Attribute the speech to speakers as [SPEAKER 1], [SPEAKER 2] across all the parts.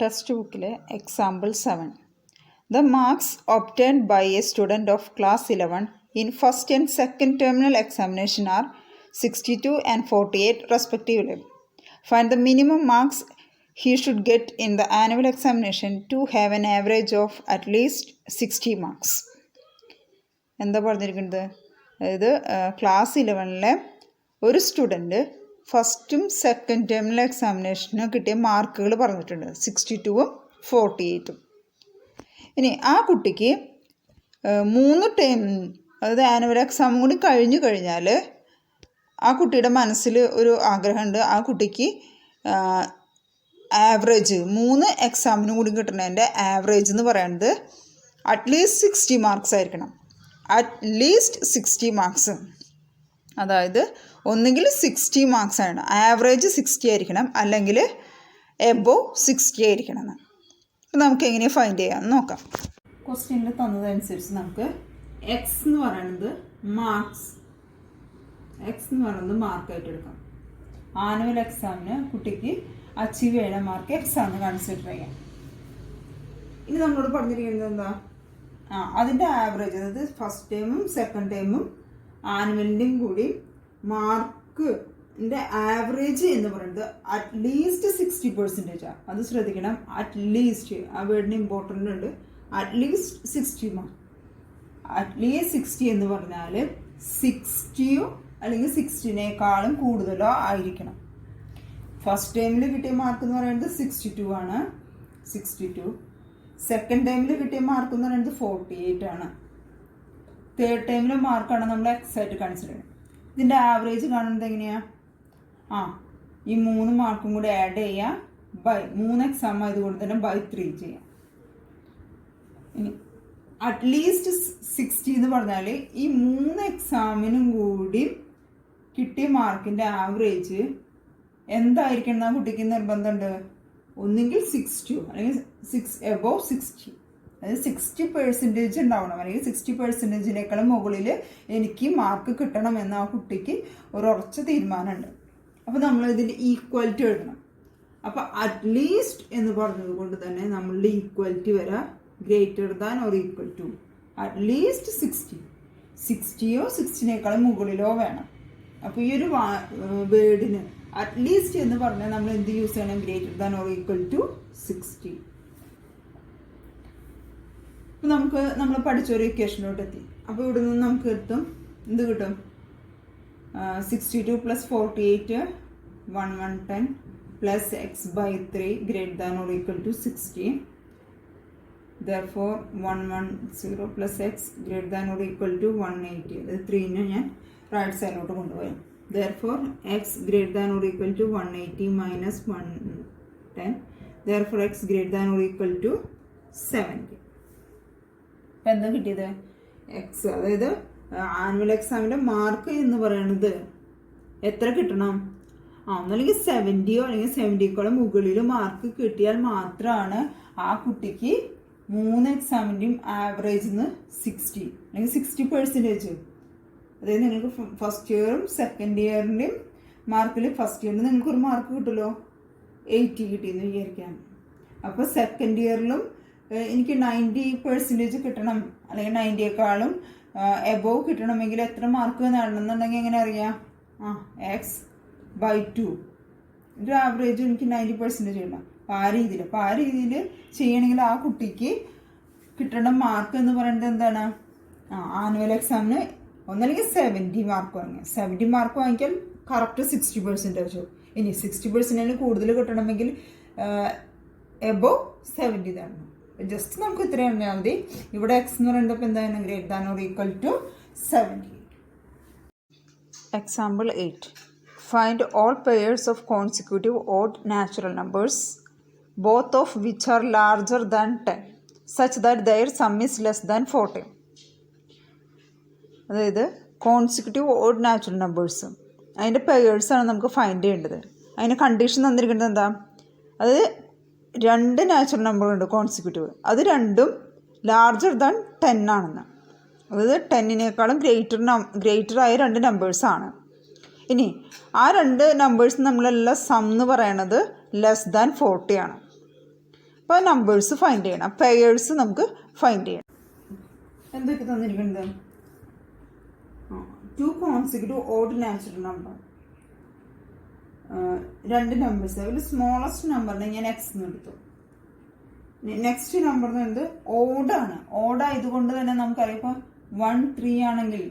[SPEAKER 1] Text ബുക്കിലെ example 7. The marks obtained by a student of class 11 in first and second terminal examination are 62 and 48 respectively. Find the minimum marks he should get in the annual examination to have an average of at least 60 marks. എന്താ പറഞ്ഞിരിക്കുന്നത്? അതായത് class 11-ലെ ഒരു student ഫസ്റ്റും second ടേമിലെ എക്സാമിനേഷന് കിട്ടിയ മാർക്കുകൾ പറഞ്ഞിട്ടുണ്ട്. 62ഉം 48ഉം. ഇനി ആ കുട്ടിക്ക് 3 ടേം, അതായത് ആനുവൽ എക്സാമും കൂടി കഴിഞ്ഞു കഴിഞ്ഞാൽ ആ കുട്ടിയുടെ മനസ്സിൽ ഒരു ആഗ്രഹമുണ്ട്, ആ കുട്ടിക്ക് ആവറേജ് 3 എക്സാമിനും കൂടി കിട്ടുന്നതിൻ്റെ ആവറേജ് എന്ന് പറയുന്നത് അറ്റ്ലീസ്റ്റ് 60 മാർക്സ് ആയിരിക്കണം. അറ്റ്ലീസ്റ്റ് 60 മാർക്സ്, അതായത് ഒന്നുകിൽ 60 മാർക്സ് ആണ്, ആവറേജ് 60 ആയിരിക്കണം, അല്ലെങ്കിൽ എബോവ് 60 ആയിരിക്കണം. അപ്പം നമുക്ക് എങ്ങനെ ഫൈൻഡ് ചെയ്യാമെന്ന് നോക്കാം. ക്വസ്റ്റ്യനിൽ തന്നതനുസരിച്ച് നമുക്ക് എക്സ് എന്ന് പറയുന്നത് മാർക്കായിട്ട് എടുക്കാം. ആനുവൽ എക്സാമിന് കുട്ടിക്ക് അച്ചീവ് ചെയ്യുന്ന മാർക്ക് എക്സ് ആണെന്ന് കൺസിഡർ ചെയ്യാം. ഇനി നമ്മളോട് പറഞ്ഞിരിക്കുന്നത് എന്താ? അതിൻ്റെ ആവറേജ്, അതായത് ഫസ്റ്റ് ടൈമും സെക്കൻഡ് ടൈമും ആനുവലിൻ്റെയും കൂടി മാർക്കിൻ്റെ ആവറേജ് എന്ന് പറയുന്നത് അറ്റ്ലീസ്റ്റ് 60%. അത് ശ്രദ്ധിക്കണം. അറ്റ്ലീസ്റ്റ്, ആ വേർഡിന് ഇമ്പോർട്ടൻ്റ് ഉണ്ട്. At least 60 mark. അറ്റ്ലീസ്റ്റ് 60 എന്ന് പറഞ്ഞാൽ 60യോ അല്ലെങ്കിൽ 60നേക്കാളും കൂടുതലോ ആയിരിക്കണം. ഫസ്റ്റ് ടൈമിൽ കിട്ടിയ മാർക്ക് എന്ന് പറയുന്നത് 62 ആണ്. 62. സെക്കൻഡ് ടൈമിൽ കിട്ടിയ മാർക്ക് എന്ന് പറയുന്നത് 48 ആണ്. തേർഡ് ടൈമിലെ മാർക്കാണ് നമ്മൾ എക്സ് ആയിട്ട് കൺസിഡർ ചെയ്യുന്നത്. ഇതിൻ്റെ ആവറേജ് കാണുന്നത് എങ്ങനെയാണ്? ഈ 3 മാർക്കും കൂടി ആഡ് ചെയ്യുക, ബൈ 3 എക്സാം ആയതുകൊണ്ട് തന്നെ ബൈ 3 ചെയ്യാം. ഇനി അറ്റ്ലീസ്റ്റ് 60 എന്ന് പറഞ്ഞാൽ ഈ 3 എക്സാമിനും കൂടി കിട്ടിയ മാർക്കിൻ്റെ ആവറേജ് എന്തായിരിക്കണം എന്ന് കുട്ടിക്ക് നിർബന്ധമുണ്ട്. ഒന്നുകിൽ 60 അല്ലെങ്കിൽ എബോവ് 60, അതായത് 60% ഉണ്ടാവണം, അല്ലെങ്കിൽ 60%നേക്കാളും മുകളിൽ എനിക്ക് മാർക്ക് കിട്ടണമെന്ന് ആ കുട്ടിക്ക് ഒരു ഉറച്ച തീരുമാനമുണ്ട്. അപ്പോൾ നമ്മൾ ഇതിൻ്റെ ഈക്വാലിറ്റി എഴുതണം. അപ്പോൾ അറ്റ്ലീസ്റ്റ് എന്ന് പറഞ്ഞത് കൊണ്ട് തന്നെ നമ്മളുടെ ഈക്വാലിറ്റി വരാം greater than or equal to at least 60യോ 60നേക്കാളും മുകളിലോ വേണം. അപ്പോൾ ഈ ഒരു വേർഡിന് അറ്റ്ലീസ്റ്റ് എന്ന് പറഞ്ഞാൽ നമ്മൾ എന്ത് യൂസ് ചെയ്യണം? Greater than or equal to 60. അപ്പോൾ നമ്മൾ പഠിച്ചൊരു ഇക്വേഷനിലോട്ട് എത്തി. അപ്പോൾ ഇവിടെ നിന്ന് നമുക്ക് എന്ത് കിട്ടും? 62 + 48 1110 plus x by 3 greater than or equal to 60. Therefore 110 plus x greater than or equal to 180. അത് 3നെ ഞാൻ റൈറ്റ് സൈഡിലോട്ട് കൊണ്ടുപോയി. Therefore x greater than or equal to 180 minus 110. Therefore x greater than or equal to 70. ഇപ്പം എന്താ കിട്ടിയത്? X, അതായത് annual എക്സാമിൻ്റെ mark എന്ന് പറയുന്നത് എത്ര കിട്ടണം? ഒന്നല്ലെങ്കിൽ 70യോ അല്ലെങ്കിൽ 70ക്കോളം മുകളിൽ മാർക്ക് കിട്ടിയാൽ മാത്രമാണ് ആ കുട്ടിക്ക് 3 എക്സാമിൻ്റെയും ആവറേജ് 60 അല്ലെങ്കിൽ 60%. അതായത് നിങ്ങൾക്ക് ഫസ്റ്റ് ഇയറും സെക്കൻഡ് ഇയറിൻ്റെയും മാർക്കിൽ ഫസ്റ്റ് ഇയറിൽ നിങ്ങൾക്കൊരു മാർക്ക് കിട്ടുമല്ലോ, 80 കിട്ടിയെന്ന് വിചാരിക്കാം. അപ്പോൾ സെക്കൻഡ് ഇയറിലും എനിക്ക് 90% കിട്ടണം, അല്ലെങ്കിൽ 90യേക്കാളും എബോവ് കിട്ടണമെങ്കിൽ എത്ര മാർക്ക് നേടണമെന്നുണ്ടെങ്കിൽ എങ്ങനെ അറിയാം? X by 2. ഒരു ആവറേജ് എനിക്ക് 90% ചെയ്യണം. അപ്പോൾ ആ രീതിയിൽ ചെയ്യണമെങ്കിൽ ആ കുട്ടിക്ക് കിട്ടേണ്ട മാർക്ക് എന്ന് പറയുന്നത് എന്താണ്? ആനുവൽ എക്സാമിന് ഒന്നല്ലെങ്കിൽ 70 മാർക്ക് വാങ്ങിക്കുക. 70 മാർക്ക് വാങ്ങിക്കാൻ കറക്റ്റ് 60%. ഇനി 60% കൂടുതൽ കിട്ടണമെങ്കിൽ എബോവ് 70 തരണം. ജസ്റ്റ് നമുക്ക് ഇത്ര പറഞ്ഞാൽ മതി. ഇവിടെ എക്സ് എന്ന് പറയുന്നത് ഇപ്പോൾ എന്താണ്? Greater than or equal to 70. Example 8. Find all pairs of consecutive odd natural numbers, both of which are larger than 10, such that their sum is less than 40. അതായത് കോൺസിക്യൂട്ടീവ് ഓഡ് നാച്ചുറൽ നമ്പേഴ്സ്, അതിൻ്റെ പെയേഴ്സാണ് നമുക്ക് find ചെയ്യേണ്ടത്. അതിന് condition തന്നിരിക്കുന്നത് എന്താ? അത് 2 natural നമ്പറുണ്ട് consecutive, അത് രണ്ടും ലാർജർ ദാൻ 10 ആണെന്ന്. അതായത് 10നേക്കാളും ഗ്രേറ്ററായ 2 നമ്പേഴ്സാണ്. ഇനി ആ 2 നമ്പേഴ്സ് നമ്മളെല്ലാം സം എന്ന് പറയണത് ലെസ് ദാൻ 40 ആണ്. ഇപ്പോൾ നമ്പേഴ്സ് ഫൈൻഡ് ചെയ്യണം, പെയേഴ്സ് നമുക്ക് ഫൈൻഡ് ചെയ്യണം. എന്തൊക്കെ തന്നിരിക്കുന്നത്? 2 consecutive odd natural number, 2 numbers. അതിൽ സ്മോളസ്റ്റ് നമ്പറിനെ ഞാൻ എക്സ് എന്ന് എടുത്തു. നെക്സ്റ്റ് നമ്പർ എന്ന് പറയുന്നത് ഓഡാണ്. ഓഡായതുകൊണ്ട് തന്നെ നമുക്കറിയാം, ഇപ്പോൾ 1 3 ആണെങ്കിൽ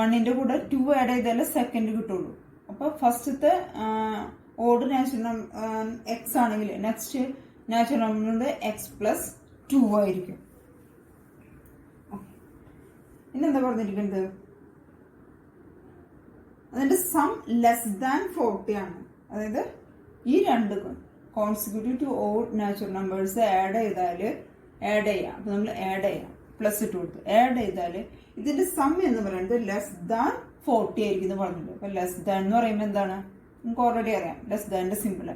[SPEAKER 1] 1ൻ്റെ കൂടെ 2 ആഡ് ചെയ്താലേ സെക്കൻഡ് കിട്ടുള്ളൂ. അപ്പോൾ ഫസ്റ്റത്തെ ഓഡ് നാച്ചുറൽ എക്സ് ആണെങ്കിൽ നെക്സ്റ്റ് നാച്ചുറൽ നമ്പറിൻ്റെ എക്സ് പ്ലസ് 2 ആയിരിക്കും. ഇനി എന്താ പറഞ്ഞിരിക്കുന്നത്? അതിൻ്റെ സം ലെസ് ദാൻ 40 ആണ്. അതായത് ഈ 2 consecutive two odd natural numbers add ചെയ്യാം. അപ്പോൾ നമ്മൾ ആഡ് ചെയ്യാം, പ്ലസ് ഇട്ട് കൊടുത്ത് ആഡ് ചെയ്താൽ ഇതിൻ്റെ സം എന്ന് പറയുന്നത് ലെസ് ദാൻ 40 ആയിരിക്കും എന്ന് പറഞ്ഞിട്ടുണ്ട്. അപ്പോൾ ലെസ് ദാൻ എന്ന് പറയുമ്പോൾ എന്താണ്? നമുക്ക് ഓൾറെഡി അറിയാം, ലെസ് ദാൻ്റെ സിമ്പിള്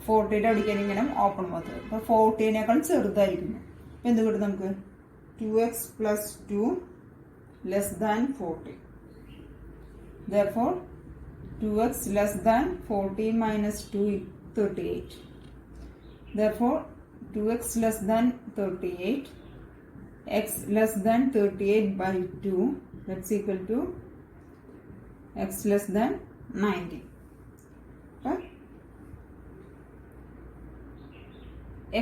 [SPEAKER 1] 40യുടെ അടിക്കാൻ ഇങ്ങനെ ഓപ്പൺ മൗത്ത്. അപ്പോൾ 40നേക്കാളും ചെറുതായിരിക്കുന്നു. അപ്പോൾ എന്ത് കിട്ടും നമുക്ക്? 2x plus 2 less than 40. Therefore 2x less than 40 minus 2 38. Therefore 2x less than 38, x less than 38 by 2, that's equal to x less than 90. Right?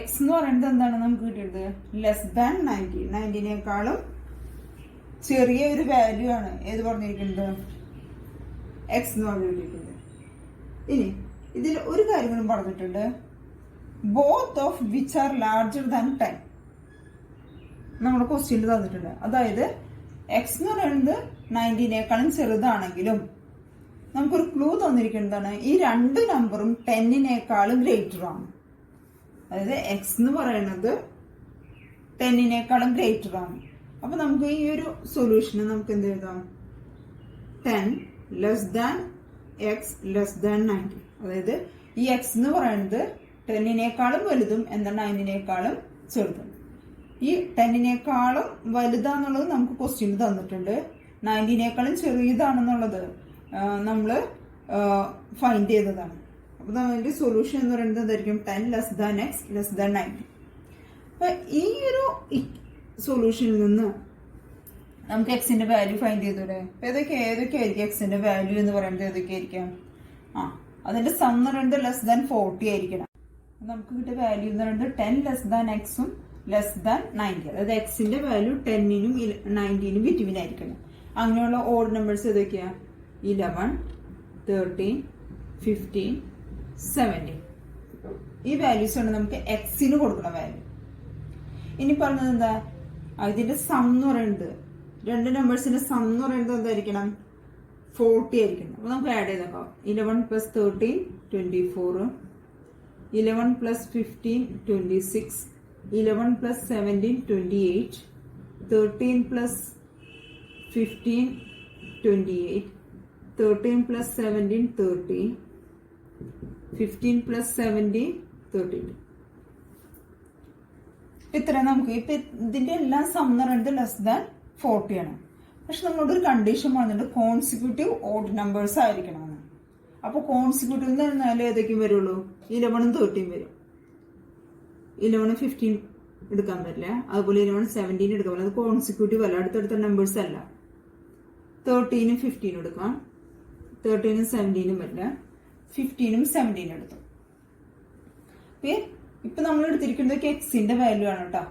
[SPEAKER 1] x എന്ന് പറയുന്നത് എന്താണ് നമുക്ക് കിട്ടിയത്? Less than 90. 90നേക്കാളും ചെറിയ ഒരു വാല്യൂ ആണ് ഏത് പറഞ്ഞിരിക്കുന്നത്? എക്സ് എന്ന് പറഞ്ഞിരിക്കുന്നത്. ഇനി ഇതിൽ ഒരു കാര്യം കൂടി പറഞ്ഞിട്ടുണ്ട്, both of which are larger than 10. നമ്മുടെ ക്വസ്റ്റ്യനിൽ തന്നിട്ടുണ്ട്. അതായത് എക്സ് എന്ന് പറയുന്നത് 90നേക്കാളും ചെറുതാണെങ്കിലും നമുക്കൊരു ക്ലൂ തന്നിരിക്കുന്നതാണ്, ഈ 2 നമ്പറും 10നേക്കാളും ഗ്രേറ്റർ ആണ്. അതായത് എക്സ് എന്ന് പറയുന്നത് 10നേക്കാളും ഗ്രേറ്റർ ആണ്. അപ്പൊ നമുക്ക് ഈ ഒരു സൊല്യൂഷന് നമുക്ക് എന്ത് എഴുതാം? 10 less than X less than 90. അതായത് ഈ എക്സ് എന്ന് പറയുന്നത് 10നേക്കാളും വലുതും എന്താ 9നേക്കാളും ചെറുതും. ഈ 10നേക്കാളും വലുതാന്നുള്ളത് നമുക്ക് ക്വസ്റ്റ്യൻ തന്നിട്ടുണ്ട്. 90നേക്കാളും ചെറിയതാണെന്നുള്ളത് നമ്മൾ ഫൈൻഡ് ചെയ്തതാണ്. അപ്പോൾ അതിൻ്റെ സൊല്യൂഷൻ എന്ന് പറയുന്നത് എന്തായിരിക്കും? 10 less than X less than 90. അപ്പം ഈ ഒരു സൊല്യൂഷനിൽ നിന്ന് നമുക്ക് എക്സിന്റെ വാല്യൂ ഫൈൻഡ് ചെയ്തൂടെ? അപ്പം ഏതൊക്കെയായിരിക്കും എക്സിന്റെ വാല്യൂ എന്ന് പറയുന്നത്? ഏതൊക്കെയായിരിക്കാം? അതിന്റെ സം എന്ന് പറയുന്നത് ലെസ് ദാൻ 40 ആയിരിക്കണം. നമുക്ക് കിട്ടിയ വാല്യൂ എന്ന് പറയുന്നത് 10 ലെസ് ദാൻ എക്സും ലെസ് ദാൻ 90. അതായത് എക്സിന്റെ വാല്യൂ 10നും 90നും ബിറ്റ്വീൻ ആയിരിക്കണം. അങ്ങനെയുള്ള ഓഡ് നമ്പേഴ്സ് ഏതൊക്കെയാ? 11, 13, 15, 17. ഈ വാല്യൂസ് ആണ് നമുക്ക് എക്സിന് കൊടുക്കുന്ന വാല്യൂ. ഇനി പറഞ്ഞത് എന്താ? ഇതിന്റെ സം എന്ന് പറയുന്നത് 2 നമ്പേഴ്സിന്റെ സം എന്ന് പറയുന്നത് എന്തായിരിക്കണം? 40 ആയിരിക്കണം. അപ്പൊ നമുക്ക് ആഡ് ചെയ്തേക്കാം. 11 plus 13 24, 11 plus 15 26, 11 plus 17 28, 13 plus 15 28, 13 plus 17 30, 15 plus 17 32. ഇത്ര നമുക്ക് ഇപ്പൊ ഇതിന്റെ എല്ലാം സം എന്ന് പറയുന്നത് ലെസ് ദാൻ 40 ആണ്. പക്ഷെ നമ്മളോട് ഒരു കണ്ടീഷൻ പറഞ്ഞിട്ട് കോൺസിക്യൂട്ടീവ് ഓഡ് നമ്പേഴ്സ് ആയിരിക്കണമെന്ന്. അപ്പോൾ കോൺസിക്യൂട്ടീവ് എന്ന് പറഞ്ഞാൽ ഏതൊക്കെയും വരുള്ളൂ? 11 13 വരും. 11 15 എടുക്കാൻ പറ്റില്ല. അതുപോലെ 11 17 എടുക്കാൻ പറ്റില്ല. അത് കോൺസിക്യൂട്ടീവ് അല്ല, അടുത്തടുത്ത നമ്പേഴ്സ് അല്ല. 13 15 എടുക്കാം. 13 17 പറ്റില്ല. 15 17 എടുത്തു. ഇപ്പൊ നമ്മൾ എടുത്തിരിക്കുന്നത് എക്സിന്റെ വാല്യൂ ആണ് കേട്ടോ.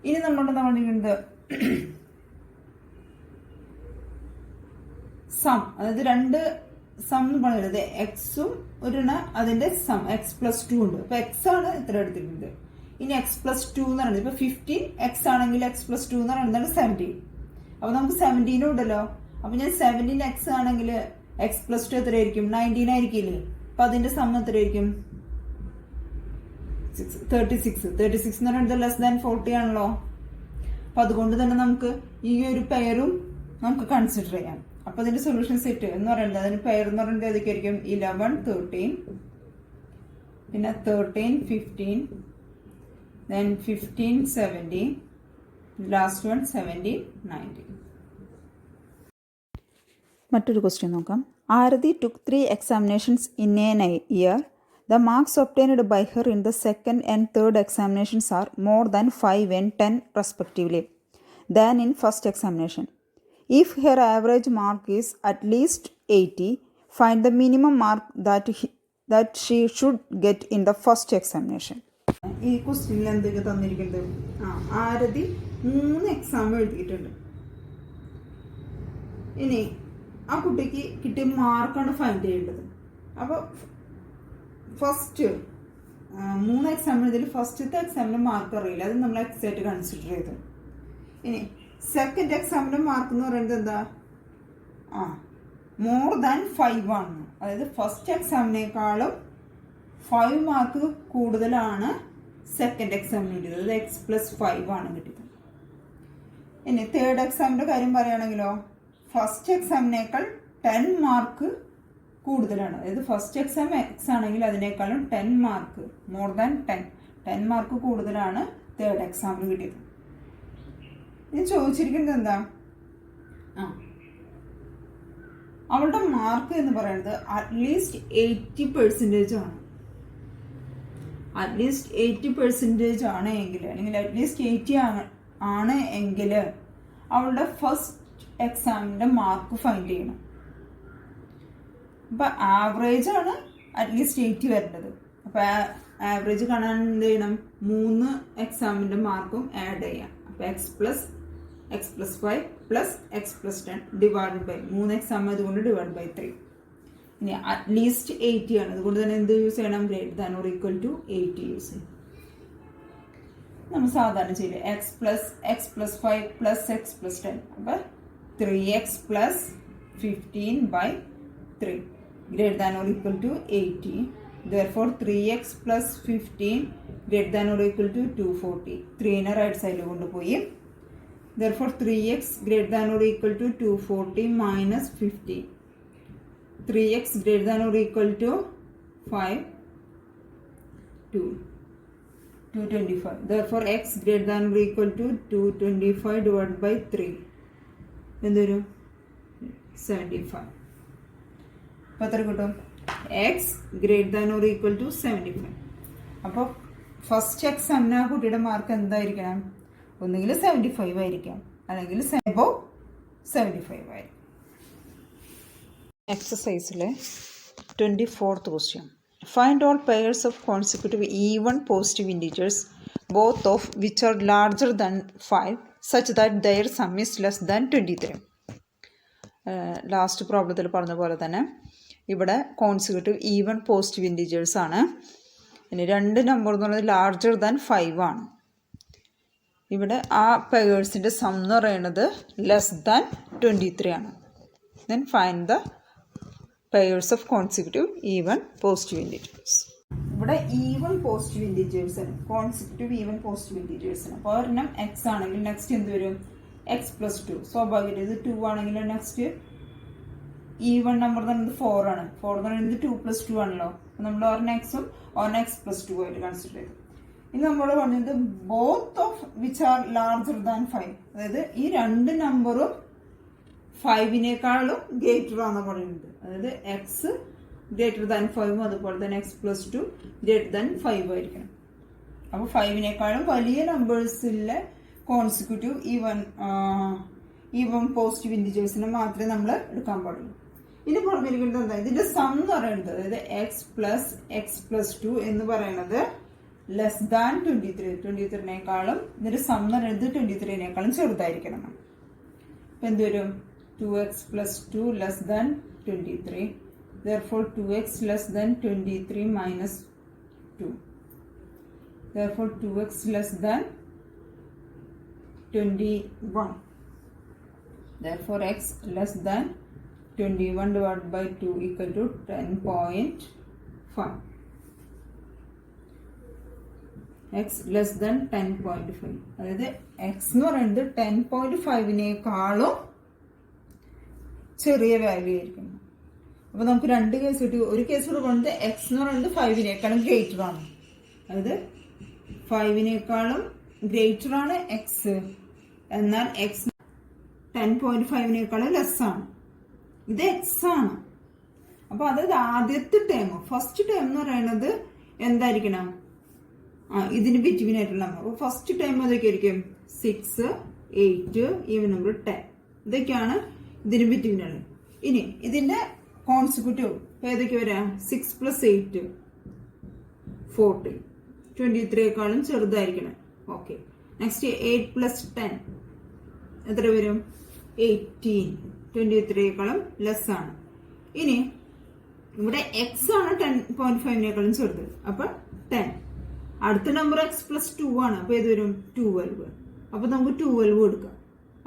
[SPEAKER 1] ഇനി നമ്മളിരിക്കുന്നത് സം, അതായത് 2 സം എന്ന് പറയുന്നത് എക്സും അതിന്റെ സം എക്സ് പ്ലസ് 2 ഉണ്ട്. അപ്പൊ എക്സ് ആണ് ഇത്ര എടുത്തിരിക്കുന്നത്. ഇനി എക്സ് പ്ലസ് 2 എന്ന് പറയുന്നത് ഇപ്പൊ 15 എക്സ് ആണെങ്കിൽ എക്സ് പ്ലസ് 2 എന്ന് പറയുന്നത് 17. അപ്പൊ നമുക്ക് 17 ഉണ്ടല്ലോ. അപ്പൊ ഞാൻ 17 എക്സ് ആണെങ്കിൽ എക്സ് പ്ലസ് 2 എത്രയായിരിക്കും? 19 ആയിരിക്കില്ലേ? അപ്പൊ അതിന്റെ സം എത്രയായിരിക്കും? 36. 36 എന്ന് പറയുന്നത് ലെസ് ദാൻ 40 ആണല്ലോ. അപ്പൊ അതുകൊണ്ട് തന്നെ നമുക്ക് ഈ ഒരു പെയറും നമുക്ക് കൺസിഡർ ചെയ്യാം. അപ്പൊ അതിന്റെ സൊല്യൂഷൻ സെറ്റ് എന്ന് പറയുന്നത് അതിന് പെയർ എന്ന് പറയുന്നത് ഏതൊക്കെയായിരിക്കും? 11 13, പിന്നെ 13 15, then 15 17, last one 17 19.
[SPEAKER 2] മറ്റൊരു ക്വസ്റ്റ്യൻ നോക്കാം. ആരതി took 3 examinations in a year.
[SPEAKER 1] The marks obtained by her in the second and third examinations are more than 5 and 10 respectively than in first examination. If her average mark is at least 80, find the minimum mark that she should get in the first examination. ഈ ക്വസ്റ്റ്യനിൽ എന്തൊക്കെ തന്നിരിക്കുന്നത്? ആരതി 3 exam എഴുതിയിട്ടുണ്ട്. ഇനി ആ കുട്ടിക്ക് കിട്ടിയ മാർക്കാണ് ഫൈൻഡ് ചെയ്യേണ്ടത്. അപ്പോൾ ഫസ്റ്റ് 3 എക്സാം എഴുതിയിൽ ഫസ്റ്റത്തെ എക്സാമിൻ്റെ മാർക്ക് അറിയില്ല, അത് നമ്മൾ എക്സാക്റ്റ് കൺസിഡർ ചെയ്തു. ഇനി സെക്കൻഡ് എക്സാമിൻ്റെ മാർക്ക് എന്ന് പറയുന്നത് എന്താ? മോർ ദാൻ 5 ആണ്. അതായത് ഫസ്റ്റ് എക്സാമിനേക്കാളും 5 മാർക്ക് കൂടുതലാണ് സെക്കൻഡ് എക്സാമിന് കിട്ടിയത്. അത് x+5 ആണ് കിട്ടിയത്. ഇനി തേർഡ് എക്സാമിൻ്റെ കാര്യം പറയുകയാണെങ്കിലോ ഫസ്റ്റ് എക്സാമിനേക്കാൾ 10 മാർക്ക് കൂടുതലാണ്. അതായത് ഫസ്റ്റ് എക്സാം എക്സ് ആണെങ്കിൽ അതിനേക്കാളും 10 മാർക്ക് മോർ ദാൻ 10 മാർക്ക് കൂടുതലാണ് തേർഡ് എക്സാമിന് കിട്ടിയത്. ഇത് ചോദിച്ചിരിക്കുന്നത് എന്താ? അവളുടെ മാർക്ക് എന്ന് പറയുന്നത് അറ്റ്ലീസ്റ്റ് 80% ആണ്. അറ്റ്ലീസ്റ്റ് 80% ആണ് എങ്കിൽ, അല്ലെങ്കിൽ അറ്റ്ലീസ്റ്റ് 80 ആണ് എങ്കിൽ അവളുടെ ഫസ്റ്റ് എക്സാമിൻ്റെ മാർക്ക് ഫൈൻഡ് ചെയ്യണം. അപ്പം ആവറേജ് ആണ് അറ്റ്ലീസ്റ്റ് 80 വരേണ്ടത്. അപ്പോൾ ആവറേജ് കാണാൻ എന്ത് ചെയ്യണം? 3 എക്സാമിൻ്റെ മാർക്കും ആഡ് ചെയ്യാം. അപ്പോൾ x+5 plus x+10 divide by 3 exam അതുകൊണ്ട് ഡിവൈഡ് ബൈ 3. ഇനി അറ്റ്ലീസ്റ്റ് 80 ആണ്, അതുകൊണ്ട് തന്നെ എന്ത് യൂസ് ചെയ്യണം? Greater than or equal to 80 use ചെയ്യും. നമ്മൾ സാധാരണ ചെയ്യില്ല x+5 പ്ലസ് x+10. അപ്പോൾ 3x plus 15 by 3 greater than or equal to 80. Therefore 3x plus 15 greater than or equal to 240. 3 നെ റൈറ്റ് സൈഡിൽ കൊണ്ടുപോയി. Therefore 3x greater than or equal to 240 minus 50. 3x greater than or equal to 5 225. Therefore x greater than or equal to 225 divided by 3 എന്തൊരു 75. അപ്പോൾ എത്ര കിട്ടും? X greater than or equal to 75. അപ്പോൾ first എക്സാമിന് ആ കുട്ടിയുടെ മാർക്ക് എന്തായിരിക്കണം? ഒന്നുകിൽ 75 ആയിരിക്കാം, അല്ലെങ്കിൽ 75 ആയിരിക്കും. എക്സസൈസിലെ 24th question. Find all pairs of consecutive even positive integers both of which are larger than 5 such that their sum is less than 23. Last പ്രോബ്ലത്തിൽ പറഞ്ഞ പോലെ തന്നെ ഇവിടെ കോൺസിക്യൂട്ടീവ് ഈവൺ പോസിറ്റീവ് ഇൻറ്റീജേഴ്സ് ആണ്. ഇനി 2 നമ്പർ എന്ന് പറയുന്നത് ലാർജർ ദാൻ 5 ആണ്. ഇവിടെ ആ പെയേഴ്സിൻ്റെ സം എന്ന് പറയുന്നത് ലെസ് ദാൻ 23 ആണ്. Then find the pairs of consecutive even positive integers. ഇവിടെ ഈവൺ പോസിറ്റീവ് ഇൻറ്റീജേഴ്സ് ആണ്, കോൺസിക്യൂട്ടീവ് ഈവൺ പോസിറ്റീവ് ഇൻറ്റീജേഴ്സ് ആണ്. അപ്പോൾ ഒരെണ്ണം എക്സ് ആണെങ്കിൽ നെക്സ്റ്റ് എന്ത് വരും? x+2. സ്വാഭാവികമായിട്ട് ഇത് 2 ആണെങ്കിൽ നെക്സ്റ്റ് ഈവൺ നമ്പർ എന്ന് പറയുന്നത് 4 ആണ്. 4 എന്ന് പറയുന്നത് 2+2 ആണല്ലോ. അപ്പോൾ നമ്മൾ ഒരെണ്ണം എക്സും ഒരെണ്ണം x+2 ആയിട്ട് കൺസിഡർ ചെയ്തു. ഇനി നമ്മൾ പറഞ്ഞത് both of which are larger than 5, അതായത് ഈ 2 നമ്പറും 5നേക്കാളും ഗ്രേറ്റർ ആണെന്ന് പറയുന്നത്. അതായത് എക്സ് ഗ്രേറ്റർ ദാൻ 5 അതുപോലെ തന്നെ x+2 ഗ്രേറ്റർ ദാൻ 5 ആയിരിക്കണം. അപ്പോൾ 5നേക്കാളും വലിയ നമ്പേഴ്സിലെ കോൺസിക്യൂട്ടീവ് ഈവൺ പോസിറ്റീവ് ഇൻറ്റീജേഴ്സിനെ മാത്രമേ നമ്മൾ എടുക്കാൻ പാടുള്ളൂ. ഇനി പറഞ്ഞിരിക്കുന്നത് എന്താ? ഇതിന്റെ സം എന്ന് പറയുന്നത്, അതായത് x+2 എന്ന് പറയുന്നത് ലെസ് ദാൻ 23നേക്കാളും ഇതിന്റെ സം എന്ന് പറയുന്നത് 23നേക്കാളും ചെറുതായിരിക്കണം. അപ്പം എന്ത് വരും? 2x+2 less than 23. Therefore 2x less than 23 minus 2. Therefore 2x less than 21. Therefore x less than 21 divided by 2 equal to 10.5. x less than 10.5. അതായത് x എന്ന് പറയുന്നത് 10.5നേക്കാളും ചെറിയ വാല്യൂ ആയിരിക്കും. അപ്പോൾ നമുക്ക് 2 കേസ് കിട്ടി. ഒരു കേസ് കൂടെ പറഞ്ഞത് എക്സ് എന്ന് പറയുന്നത് 5നേക്കാളും ഗ്രേറ്റർ ആണ്. അതായത് 5നേക്കാളും ഗ്രേറ്റർ ആണ് എക്സ്, എന്നാൽ എക്സ് 10.5നേക്കാളും ലെസ് ആണ്. ഇത് എക്സ് ആണ്. അപ്പോൾ അതായത് ആദ്യത്തെ ടേം ഫസ്റ്റ് ടേം എന്ന് പറയുന്നത് എന്തായിരിക്കണം? ഇതിന് ബിറ്റ്വീൻ ആയിട്ടുള്ള നമ്പർ. അപ്പോൾ ഫസ്റ്റ് ടൈം അതൊക്കെ ആയിരിക്കും 6, 8, ഈവൻ നമ്പർ 10. ഇതൊക്കെയാണ് ഇതിന് ബിറ്റ്വീൻ ആണ്. ഇനി ഇതിന്റെ കോൺസിക്യൂട്ടീവ് ഏതൊക്കെ വരാം? 6 + 8 40, 23യേക്കാളും ചെറുതായിരിക്കണം. ഓക്കെ. നെക്സ്റ്റ് 8 + 10 എത്ര വരും? 18, 23യേക്കാളും ലെസ് ആണ്. ഇനി ഇവിടെ എക്സ് ആണ് 10.5നേക്കാളും ചെറുത്, അപ്പൊ 10. അടുത്ത നമ്പർ x + 2 ആണ്, അപ്പൊ ഏത് വരും? 12. അപ്പൊ നമുക്ക് 12 കൊടുക്കാം.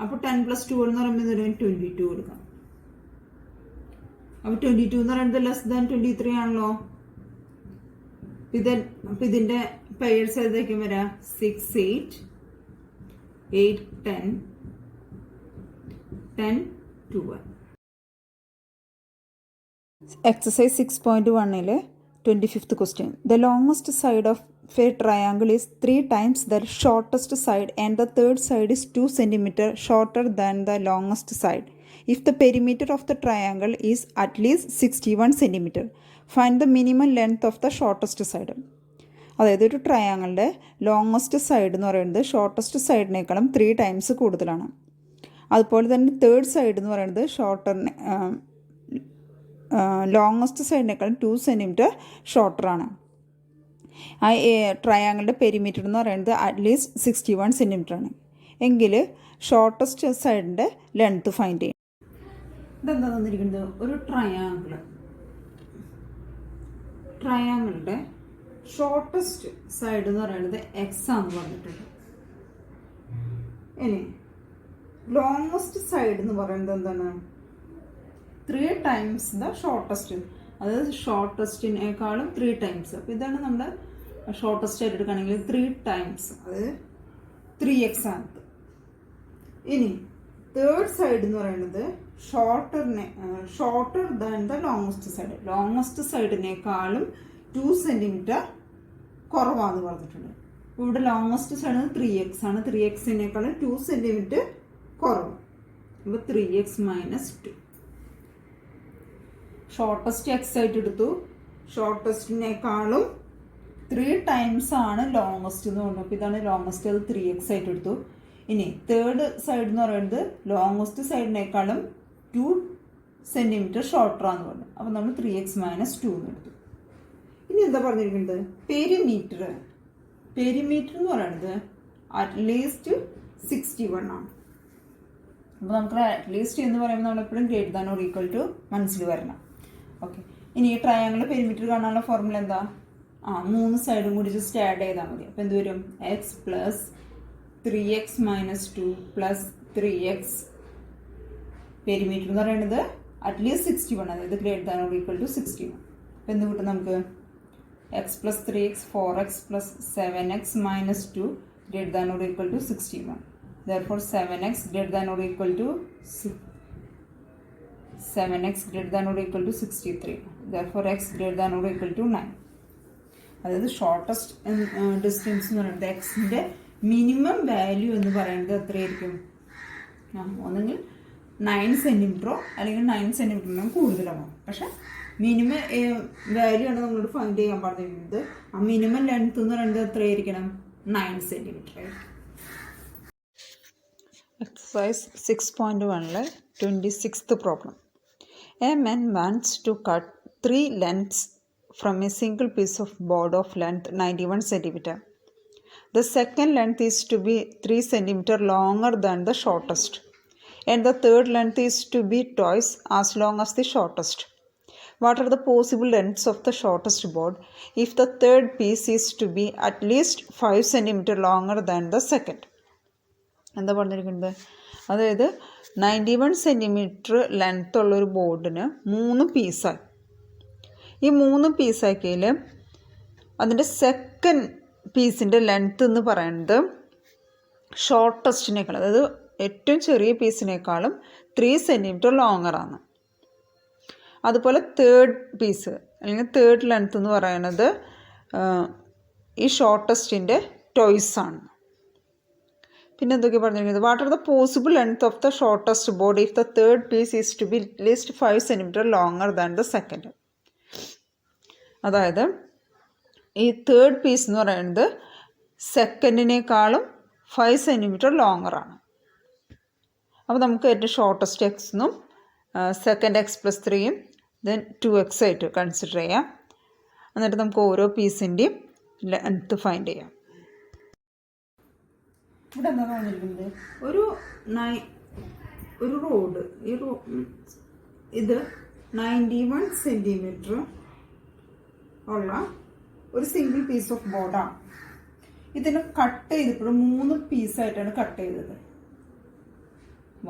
[SPEAKER 1] അപ്പൊ 10 + 12 എന്ന് പറയുമ്പോൾ വരും 22 കൊടുക്കാം. അപ്പൊ 22 എന്ന് പറയുന്നത് ലെസ് ദാൻ 23 ആണല്ലോ. അപ്പൊ ഇതിന്റെ പെയേഴ്സ് ഏതൊക്കെയും വരാം? 6, 8, 8, 10, 10, 12.
[SPEAKER 2] Exercise 6.1 25th question. The longest side of a triangle is 3 times the shortest side and the third side is 2 cm shorter than the longest side. If the perimeter of the triangle is at least 61 cm, find the minimum length of the shortest side. അതായത് ഒരു ട്രയാങ്കിളിൻ്റെ longest side എന്ന് പറയുന്നത് shortest സൈഡിനേക്കാളും 3 times കൂടുതലാണ്. അതുപോലെ തന്നെ third side എന്ന് പറയുന്നത് longest സൈഡിനേക്കാളും 2 cm ഷോർട്ടറാണ്. ആ ട്രയാങ്കിളിൻ്റെ പെരിമീറ്റർ എന്ന് പറയുന്നത് അറ്റ്ലീസ്റ്റ് 61 cm ആണ്. എങ്കിൽ ഷോർട്ടസ്റ്റ് സൈഡിൻ്റെ ലെങ്ത് ഫൈൻഡ് ചെയ്യും.
[SPEAKER 1] ഇതെന്താ തന്നിരിക്കുന്നത്? ഒരു ട്രയാങ്കിളിൻ്റെ ഷോർട്ടസ്റ്റ് സൈഡ് എന്ന് പറയുന്നത് എക്സ് ആണെന്ന് പറഞ്ഞിട്ടുണ്ട്. ഇനി ലോങ്ങസ്റ്റ് സൈഡ് എന്ന് പറയുന്നത് എന്താണ്? 3 ടൈംസ് ദ ഷോർട്ടസ്റ്റ്. അതായത് ഷോർട്ടസ്റ്റിനേക്കാളും 3 ടൈംസ്. അപ്പോൾ ഇതാണ് നമ്മുടെ ഷോർട്ടസ്റ്റ് ആയിട്ട് എടുക്കുകയാണെങ്കിൽ 3 ടൈംസ്, അതായത് 3x ആണ്. ഇനി തേർഡ് സൈഡ് എന്ന് പറയുന്നത് shorter than the longest side. Longest സൈഡിനേക്കാളും 2 cm കുറവാന്ന് പറഞ്ഞിട്ടുണ്ട്. ഇവിടെ ലോങ്ങസ്റ്റ് സൈഡ് 3x ആണ്. 3xനേക്കാളും 2 cm കുറവ്. അപ്പോൾ 3x - 2. ഷോർട്ടസ്റ്റ് എക്സ് ആയിട്ട് എടുത്തു. ഷോർട്ടസ്റ്റിനേക്കാളും 3 ടൈംസ് ആണ് ലോങ്ങസ്റ്റ് എന്ന് പറഞ്ഞു. അപ്പോൾ ഇതാണ് ലോങ്ങസ്റ്റ്, അത് 3x ആയിട്ട് എടുത്തു. ഇനി തേർഡ് സൈഡ് എന്ന് പറയുന്നത് ലോങ്ങസ്റ്റ് സൈഡിനേക്കാളും 2 cm ഷോർട്ടറാന്ന് പറഞ്ഞു. അപ്പോൾ നമ്മൾ 3x - 2 എന്ന് എടുത്തു. ഇനി എന്താ പറഞ്ഞിരിക്കുന്നത്? പെരിമീറ്റർ എന്ന് പറയുന്നത് അറ്റ്ലീസ്റ്റ് 61 ആണ്. അപ്പോൾ നമുക്ക് അറ്റ്ലീസ്റ്റ് എന്ന് പറയുമ്പോൾ നമ്മളെപ്പോഴും greater than or equal to മനസ്സിൽ വരണം. ഓക്കെ. ഇനി ഈ ട്രയാങ്കിളിൽ പെരിമീറ്റർ കാണാനുള്ള ഫോർമുല എന്താ? 3 സൈഡും കൂടി ജസ്റ്റ് ആഡ് ചെയ്താൽ മതി. അപ്പോൾ എന്ത് വരും? x + 3x - 2 + 3x. പെരിമീറ്റർ എന്ന് പറയുന്നത് അറ്റ്ലീസ്റ്റ് 61, അതായത് greater than or equal to 61. അപ്പോൾ എന്ത് കിട്ടും നമുക്ക്? x + 3x 4x + 7x - 2 greater than or equal to 61. Therefore 7x greater than or equal to 63. Therefore x greater than or equal to 9. അതായത് shortest distance എന്ന് പറയുന്നത് എക്സിൻ്റെ minimum value എന്ന് പറയുന്നത് എത്രയായിരിക്കും? ഒന്നെങ്കിൽ 9 cm അല്ലെങ്കിൽ 9 cm കൂടുതലാവും. പക്ഷെ മിനിമം വാല്യൂ ആണ് നമ്മളോട് ഫൈൻഡ് ചെയ്യാൻ പറഞ്ഞിരിക്കുന്നത്. ആ മിനിമം ലെങ്ത് എന്ന് പറയുന്നത് എത്രയായിരിക്കണം? 9 cm.
[SPEAKER 2] Exercise 6.1 26th problem. A man wants to cut 3 lengths from a single piece of board of length 91 cm. The second length is to be 3 cm longer than the shortest, and the third length is to be twice as long as the shortest. What are the possible lengths of the shortest board if the third piece is to be at least 5 cm longer than the second? എന്താ പറഞ്ഞിരിക്കുന്നത്? അതായത് 91 cm length ഉള്ളൊരു ബോർഡിന് 3 പീസായി. ഈ 3 പീസാക്കിയതിൽ അതിൻ്റെ second പീസിൻ്റെ length എന്ന് പറയുന്നത് ഷോർട്ടസ്റ്റിനേക്കാളും, അതായത് ഏറ്റവും ചെറിയ പീസിനേക്കാളും 3 cm ലോങ്ങറാണ്. അതുപോലെ തേർഡ് പീസ് അല്ലെങ്കിൽ തേർഡ് ലെങ്ത്ത് എന്ന് പറയുന്നത് ഈ ഷോർട്ടസ്റ്റിൻ്റെ ടോയ്സ് ആണ്. പിന്നെ എന്തൊക്കെ പറഞ്ഞിരിക്കുന്നത്? What are the possible length of the shortest board if the third piece is to be at least 5 cm longer than the second. അതായത് ഈ തേർഡ് പീസ് എന്ന് പറയുന്നത് സെക്കൻഡിനേക്കാളും 5 സെൻറ്റിമീറ്റർ ലോങ്ങറാണ്. അപ്പോൾ നമുക്ക് ഏറ്റവും ഷോർട്ടസ്റ്റ് എക്സ് എന്നും സെക്കൻഡ് എക്സ് പ്ലസ് 3യും ദെൻ 2x ആയിട്ട് കൺസിഡർ ചെയ്യാം. എന്നിട്ട് നമുക്ക് ഓരോ പീസിൻ്റെയും ലെങ്ത്ത് ഫൈൻഡ് ചെയ്യാം.
[SPEAKER 1] ഇവിടെ എന്താ പറഞ്ഞിരിക്കുന്നത്, ഒരു റോഡ്, ഇത് 91 സെൻറ്റിമീറ്റർ ഉള്ള ഒരു സിംഗിൾ പീസ് ഓഫ് ബോർഡാണ്. ഇതിനെ കട്ട് ചെയ്തപ്പോൾ 3 പീസായിട്ടാണ് കട്ട് ചെയ്തത്.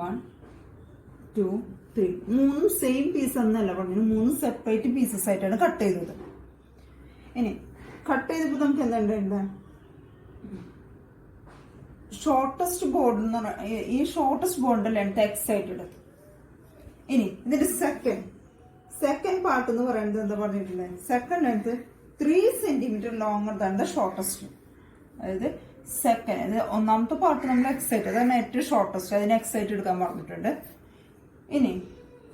[SPEAKER 1] 1, 2, 3 3 സെയിം പീസ് എന്നല്ല പറഞ്ഞു, 3 സെപ്പറേറ്റ് പീസസ് ആയിട്ടാണ് കട്ട് ചെയ്തത്. ഇനി കട്ട് ചെയ്തപ്പോൾ നമുക്ക് എന്താ ഷോർട്ടസ്റ്റ് ബോർഡ് എന്ന് പറഞ്ഞാൽ ഈ ഷോർട്ടസ്റ്റ് ബോർഡിന്റെ ലെങ്ത് എക്സ് ആയിട്ട് എടുത്തു. ഇനി ഇതിന്റെ സെക്കൻഡ് പാർട്ട് എന്ന് പറയുന്നത് എന്താ പറഞ്ഞിട്ടുള്ളത്, second length 3 centimetre longer than the shortest. അതായത് സെക്കൻഡ് ഒന്നാമത്തെ പാർട്ട് നമ്മൾ എക്സ് ആയിട്ട്, അതാണ് ഏറ്റവും ഷോർട്ടസ്റ്റ്, അതിന് എക്സ് ആയിട്ട് എടുക്കാൻ പറഞ്ഞിട്ടുണ്ട്. ഇനി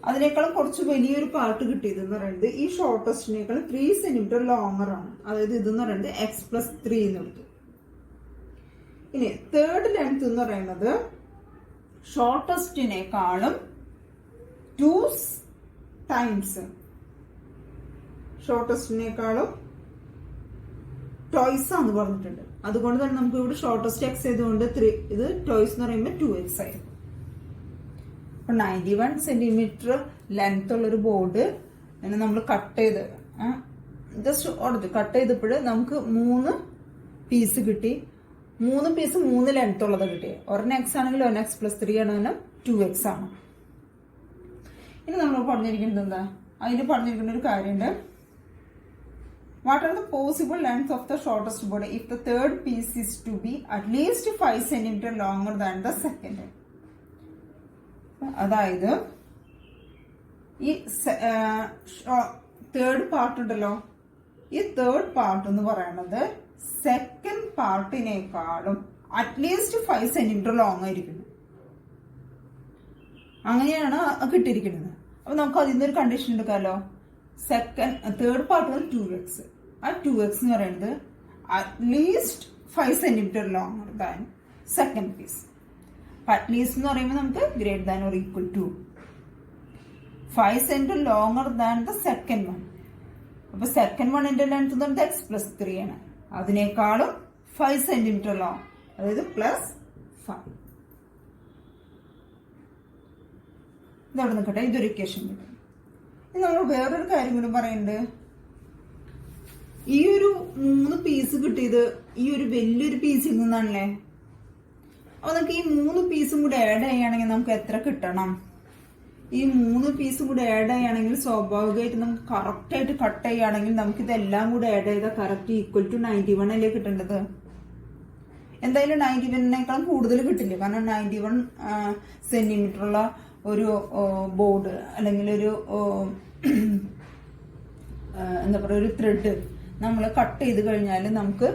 [SPEAKER 1] അതിനേക്കാളും കുറച്ച് വലിയൊരു പാർട്ട് കിട്ടിയതെന്ന് പറയുന്നത് ഈ ഷോർട്ടസ്റ്റിനേക്കാളും 3 സെന്റിമീറ്റർ ലോങ്ങർ ആണ്. അതായത് ഇതെന്ന് പറയുന്നത് എക്സ് പ്ലസ് 3 എന്ന് എടുത്തു. ഇനി തേർഡ് ലെങ്ത് എന്ന് പറയുന്നത് ഷോർട്ടസ്റ്റിനേക്കാളും 2 ടൈംസ്, ഷോർട്ടസ്റ്റിനേക്കാളും ടോയ്സ് ആണെന്ന് പറഞ്ഞിട്ടുണ്ട്. അതുകൊണ്ട് തന്നെ നമുക്ക് ഇവിടെ ഷോർട്ടസ്റ്റ് എക്സ് ചെയ്തുകൊണ്ട് 3, ഇത് ടോയ്സ് എന്ന് പറയുമ്പോൾ 2x ആയിരുന്നു. അപ്പൊ 91 സെന്റിമീറ്റർ ലെങ്ത് ഉള്ളൊരു ബോർഡ് നമ്മൾ കട്ട് ചെയ്ത് ജസ്റ്റ് കട്ട് ചെയ്തപ്പോൾ നമുക്ക് 3 പീസ് കിട്ടി. 3 പീസ് 3 ലെങ്ത് ഉള്ളത് കിട്ടി. ഒരെണ്ണം എക്സ് ആണെങ്കിൽ 1x പ്ലസ് 3 ആണ്, 2x ആണ്. ഇനി നമ്മൾ പറഞ്ഞിരിക്കുന്നത് എന്താ, അതിന് പറഞ്ഞിരിക്കുന്ന ഒരു കാര്യമുണ്ട്. What are the possible lengths of the shortest board if the third piece is to be at least 5 centimeter longer than the second? അതായത് ഈ തേർഡ് പാർട്ട് ഉണ്ടല്ലോ, ഈ തേർഡ് പാർട്ട് എന്ന് പറയുന്നത് സെക്കൻഡ് പാർട്ടിനേക്കാളും അറ്റ്ലീസ്റ്റ് 5 സെന്റിമീറ്റർ ലോങ് ആയിരിക്കുന്നു. അങ്ങനെയാണ് കിട്ടിയിരിക്കുന്നത്. അപ്പൊ നമുക്ക് അതിൽ നിന്നൊരു കണ്ടീഷൻ എടുക്കാമല്ലോ. തേർഡ് പാർട്ട് 2x, ആ 2x എന്ന് പറയുന്നത് at least 5 centimetre longer than second piece. At least എന്ന് പറയുമ്പോൾ നമുക്ക് greater than or equal to 5 centimetre longer than the second one. അപ്പൊ സെക്കൻഡ് വണ്ണിന്റെ ലെങ്ത് എന്ന് പറയുന്നത് എക്സ് പ്ലസ് 3 ആണ്. അതിനേക്കാളും 5 സെന്റിമീറ്റർ ലോങ്, അതായത് പ്ലസ് 5. ഇതവിടെ നിൽക്കട്ടെ, ഇതൊരു ഇക്വേഷൻ കിട്ടും. നമ്മൾ വേറൊരു കാര്യം കൂടി പറയുന്നുണ്ട്. ഈ ഒരു 3 പീസ് കിട്ടിയത് ഈ ഒരു വലിയൊരു പീസിൽ നിന്നാണല്ലേ. അപ്പൊ നമുക്ക് ഈ 3 പീസും കൂടെ ആഡ് ചെയ്യുകയാണെങ്കിൽ നമുക്ക് എത്ര കിട്ടണം? ഈ 3 പീസും കൂടെ ആഡ് ചെയ്യുകയാണെങ്കിൽ സ്വാഭാവികമായിട്ട് നമുക്ക് കറക്റ്റ് ആയിട്ട് കട്ട് ചെയ്യുകയാണെങ്കിൽ നമുക്ക് ഇതെല്ലാം കൂടെ ആഡ് ചെയ്താൽ കറക്റ്റ് ഈക്വൽ ടു 91 അല്ലേ കിട്ടേണ്ടത്. എന്തായാലും 91നേക്കാളും കൂടുതൽ കിട്ടില്ല. കാരണം 91 സെന്റിമീറ്റർ ഉള്ള ഒരു ബോർഡ് അല്ലെങ്കിൽ ഒരു എന്താ പറയുക, ഒരു ത്രെഡ് നമ്മൾ കട്ട് ചെയ്ത് കഴിഞ്ഞാൽ നമുക്ക്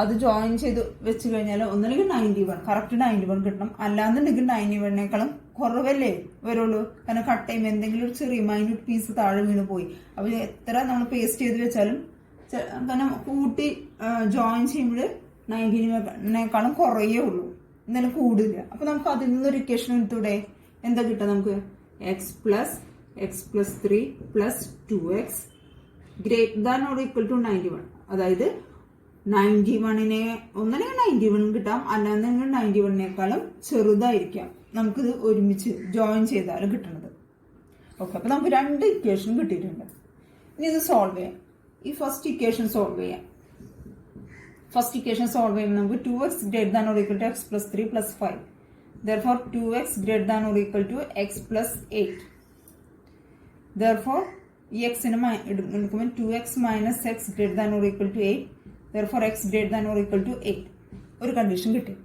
[SPEAKER 1] അത് ജോയിൻ ചെയ്ത് വെച്ച് കഴിഞ്ഞാൽ ഒന്നല്ലെങ്കിൽ 91 കറക്റ്റ് 91 കിട്ടണം. അല്ലാന്നുണ്ടെങ്കിൽ 91നേക്കാളും കുറവല്ലേ വരുള്ളൂ. കാരണം കട്ട് ചെയ്യുമ്പോൾ എന്തെങ്കിലും ഒരു ചെറിയ മൈന്യൂട്ട് പീസ് താഴെ വീണ് പോയി. അപ്പോൾ എത്ര നമ്മൾ പേസ്റ്റ് ചെയ്ത് വെച്ചാലും കാരണം കൂട്ടി ജോയിൻ ചെയ്യുമ്പോൾ 91നേക്കാളും കുറയേ ഉള്ളൂ, എന്നാലും കൂടില്ല. അപ്പൊ നമുക്ക് അതിൽ നിന്നൊരു ഇക്വേഷൻ എടുത്തൂടെ. എന്താ കിട്ടുക നമുക്ക്? X plus 3 plus 2x greater than or equal to 91. അതായത് 91നെ ഒന്നല്ലെങ്കിൽ 91 കിട്ടാം, അല്ലാന്നുണ്ടെങ്കിൽ 91നേക്കാളും ചെറുതായിരിക്കാം നമുക്കിത് ഒരുമിച്ച് ജോയിൻ ചെയ്താൽ കിട്ടുന്നത്. ഓക്കെ, അപ്പൊ നമുക്ക് 2 ഇക്വേഷൻ കിട്ടിയിട്ടുണ്ട്. ഇനി ഇത് സോൾവ് ചെയ്യാം. ഈ ഫസ്റ്റ് ഇക്വേഷൻ സോൾവ് ചെയ്യാം. ഫസ്റ്റ് ഇക്വേഷൻ സോൾവ് ചെയ്യുമ്പോൾ നമുക്ക് 2x greater than or equal to x plus 3 plus 5. Therefore 2x greater than or equal to x plus 8. Therefore x ന് എടുക്കുമ്പോൾ 2x minus x greater than or equal to 8. Therefore x greater than or equal to 8. ഒരു condition കിട്ടി.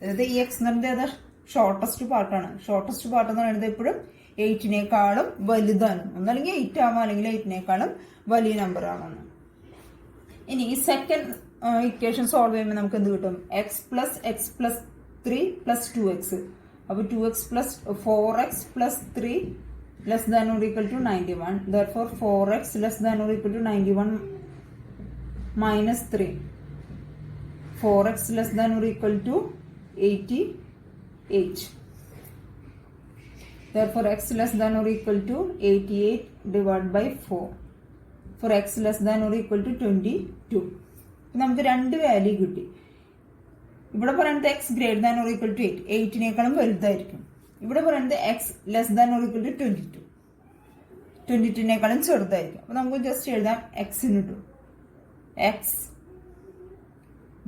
[SPEAKER 1] അതായത് ഈ x എന്ന് പറയുന്നത് shortest പാർട്ടാണ്. Shortest part എന്ന് പറയുന്നത് എപ്പോഴും 8നേക്കാളും വലുതാണ്. ഒന്നല്ലെങ്കിൽ 8 ആവാം, അല്ലെങ്കിൽ 8നേക്കാളും വലിയ നമ്പർ ആണെന്ന്. ഇനി ഈ സെക്കൻഡ് ഇക്വേഷൻ സോൾവ് ചെയ്യുമ്പോൾ നമുക്ക് എന്ത് കിട്ടും? x plus 3 plus 2x. അപ്പോൾ 2x plus 4x plus 3 less than or equal to 91. Therefore 4x less than or equal to 91 minus 3. 4x less than or equal to 88. Therefore x less than or equal to 88 divided by 4. For x less than or equal to 22. നമുക്ക് രണ്ട് value കിട്ടി. ഇവിടെ പറയുന്നത് x greater than or equal to 8. 8നേക്കാളും വലുതായിരിക്കും. ഇവിടെ പറയുന്നത് x less than or equal to 22. 22നേക്കാളും ചെറുതായിരിക്കും. അപ്പോൾ നമുക്ക് ജസ്റ്റ് എഴുതാം x ഇട്ടു. x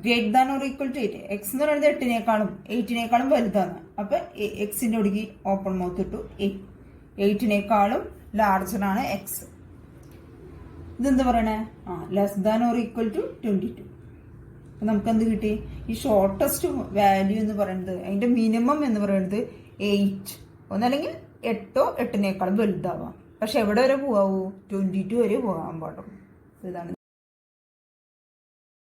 [SPEAKER 1] greater than or equal to 8. x എന്ന് പറയുന്നത് 8നേക്കാളും വലുതാണ്. അപ്പോൾ എക്സിൻ്റെ ഒടുക്കി ഓപ്പൺ മൗത്ത് ഇട്ടു 8. 8നേക്കാളും ലാർജറാണ് x. ഇതെന്താ പറയണേ? Less than or equal to 22. അപ്പം നമുക്ക് എന്ത് കിട്ടി? ഈ ഷോർട്ടസ്റ്റ് വാല്യൂ എന്ന് പറയുന്നത്, അതിൻ്റെ മിനിമം എന്ന് പറയുന്നത് 8. ഒന്നല്ലെങ്കിൽ 8 8നേക്കാളും വലുതാവാം. പക്ഷെ എവിടെ വരെ പോകാവൂ? 22 വരെ പോകാൻ പാടുള്ളൂ. ഇതാണ്